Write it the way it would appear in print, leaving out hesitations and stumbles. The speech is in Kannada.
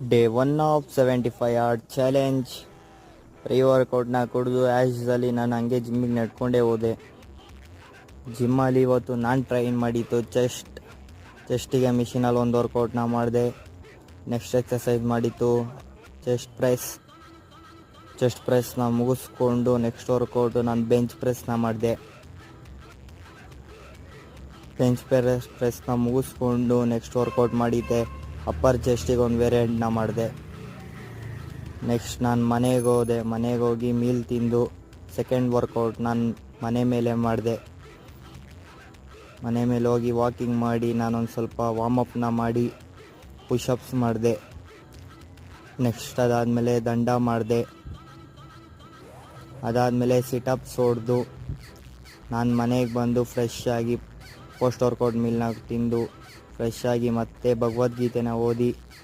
Day 1 of 75 hour challenge. ಪ್ರೀ ವರ್ಕೌಟ್ನ ಕುಡಿದು ಆ್ಯಶ್ಯೂಸಲಿ ನಾನು ಹಂಗೆ ಜಿಮ್ಮಿಗೆ ನಡ್ಕೊಂಡೇ ಹೋದೆ. ಜಿಮ್ಮಲ್ಲಿ ಇವತ್ತು ನಾನು ಟ್ರೈನ್ ಮಾಡಿದ್ದು ಚೆಸ್ಟಿಗೆ ಮಿಷಿನಲ್ಲಿ ಒಂದು ವರ್ಕೌಟ್ನ ಮಾಡಿದೆ. ನೆಕ್ಸ್ಟ್ ಎಕ್ಸಸೈಸ್ ಮಾಡಿತ್ತು ಚೆಸ್ಟ್ ಪ್ರೆಸ್ನ ಮುಗಿಸ್ಕೊಂಡು ನೆಕ್ಸ್ಟ್ ವರ್ಕೌಟು ನಾನು ಬೆಂಚ್ ಪ್ರೆಸ್ನ ಮಾಡಿದೆ. ಬೆಂಚ್ ಪ್ರೆಸ್ನ ಮುಗಿಸ್ಕೊಂಡು ನೆಕ್ಸ್ಟ್ ವರ್ಕೌಟ್ ಮಾಡಿದ್ದೆ. ಅಪ್ಪರ್ ಚೆಸ್ಟಿಗೆ ಒಂದು ವೇರಿಯಂಟ್ನ ಮಾಡಿದೆ. ನೆಕ್ಸ್ಟ್ ನಾನು ಮನೆಗೆ ಹೋಗಿ ಮೀಲ್ ತಿಂದು ಸೆಕೆಂಡ್ ವರ್ಕೌಟ್ ನಾನು ಮನೆ ಮೇಲೆ ಮಾಡಿದೆ. ಮನೆ ಮೇಲೆ ಹೋಗಿ ವಾಕಿಂಗ್ ಮಾಡಿ ನಾನೊಂದು ಸ್ವಲ್ಪ ವಾರ್ಮಪ್ನ ಮಾಡಿ ಪುಷಪ್ಸ್ ಮಾಡಿದೆ. ನೆಕ್ಸ್ಟ್ ಅದಾದಮೇಲೆ ದಂಡ ಮಾಡಿದೆ. ಅದಾದಮೇಲೆ ಸಿಟಪ್ಸ್ ಹೊಡೆದು ನಾನು ಮನೆಗೆ ಬಂದು ಫ್ರೆಶ್ ಆಗಿ ಪೋಸ್ಟ್ ವರ್ಕೌಟ್ ಮೀಲ್ನ ತಿಂದು ಫ್ರೆಶ್ ಆಗಿ ಮತ್ತೆ ಭಗವದ್ಗೀತೆನ ಓದಿ